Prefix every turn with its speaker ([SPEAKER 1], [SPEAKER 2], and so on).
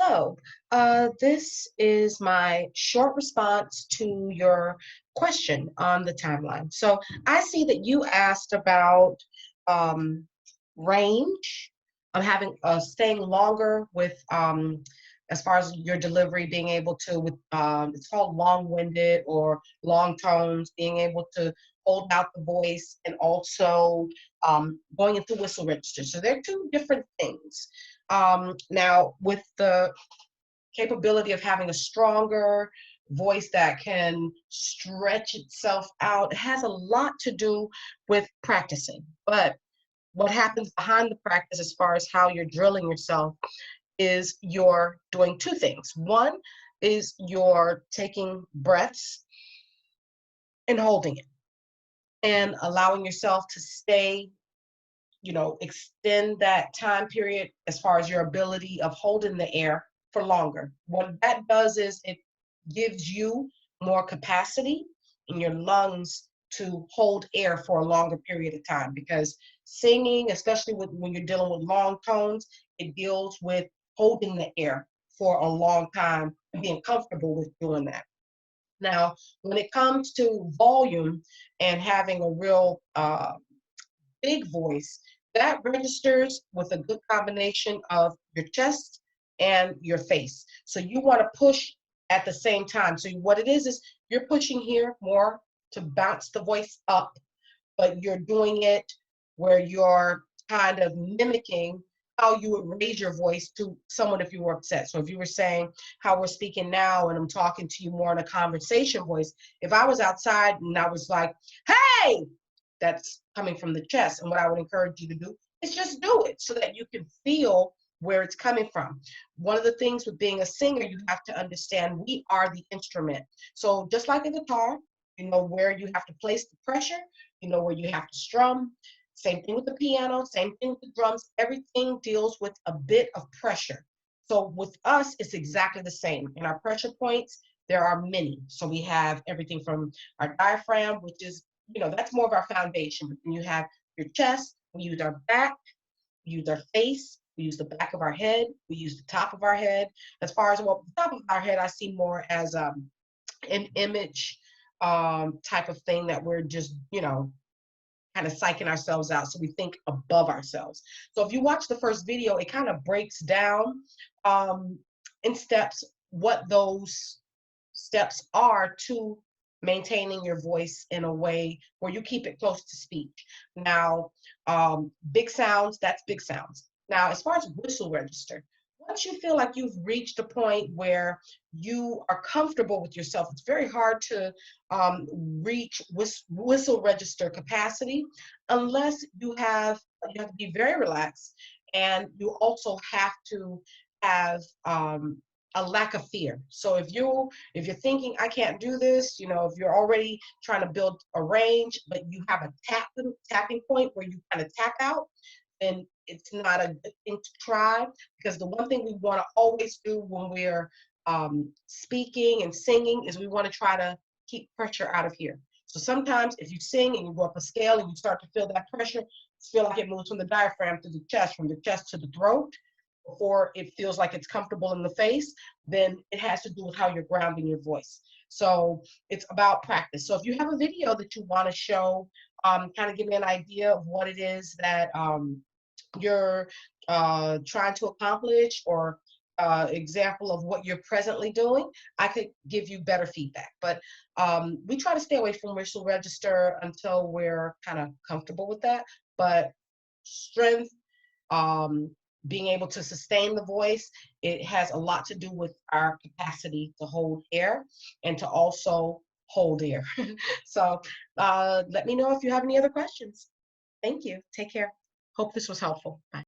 [SPEAKER 1] Hello. This is my short response to your question on the timeline. So I see that you asked about um, range of having staying longer with as far as your delivery, being able to with it's called long-winded or long tones, being able to hold out the voice and also going into whistle register. So they're two different things. Now, with the capability of having a stronger voice that can stretch itself out, it has a lot to do with practicing. But what happens behind the practice, as far as how you're drilling yourself, is you're doing two things. One is you're taking breaths and holding it and allowing yourself to stay, extend that time period as far as your ability of holding the air for longer. What that does is it gives you more capacity in your lungs to hold air for a longer period of time, because singing, especially when you're dealing with long tones, it deals with holding the air for a long time and being comfortable with doing that. Now, when it comes to volume and having a real big voice, that registers with a good combination of your chest and your face. So you want to push at the same time. So what it is you're pushing here more to bounce the voice up, but you're doing it where you're kind of mimicking how you would raise your voice to someone if you were upset. So if you were saying how we're speaking now and I'm talking to you more in a conversation voice, if I was outside and I was like, hey, that's coming from the chest. And what I would encourage you to do is just do it so that you can feel where it's coming from. One of the things with being a singer, you have to understand we are the instrument. So just like a guitar, you know where you have to place the pressure, you know where you have to strum. Same thing with the piano, same thing with the drums. Everything deals with a bit of pressure. So with us, it's exactly the same. In our pressure points, there are many. So we have everything from our diaphragm, which is, that's more of our foundation. But then you have your chest, we use our back, we use our face, we use the back of our head, we use the top of our head. As far as, well, the top of our head, I see more as an image type of thing that we're just, kind of psyching ourselves out. So we think above ourselves. So if you watch the first video, it kind of breaks down in steps what those steps are to maintaining your voice in a way where you keep it close to speech. Now, big sounds, that's big sounds. Now, as far as whistle register, once you feel like you've reached a point where you are comfortable with yourself, it's very hard to reach whistle register capacity unless you have to be very relaxed, and you also have to have a lack of fear. So if you're thinking I can't do this, if you're already trying to build a range, but you have a tapping point where you kind of tap out, then it's not a good thing to try, because the one thing we want to always do when we're speaking and singing is we want to try to keep pressure out of here. So sometimes if you sing and you go up a scale and you start to feel that pressure, feel like it moves from the diaphragm to the chest, from the chest to the throat, before it feels like it's comfortable in the face, then it has to do with how you're grounding your voice. So it's about practice. So if you have a video that you want to show, kind of give me an idea of what it is that you're trying to accomplish, or example of what you're presently doing, I could give you better feedback. But we try to stay away from whistle register until we're kind of comfortable with that. But strength, being able to sustain the voice, it has a lot to do with our capacity to hold air and to also hold air. So let me know if you have any other questions. Thank you. Take care. Hope this was helpful. Bye.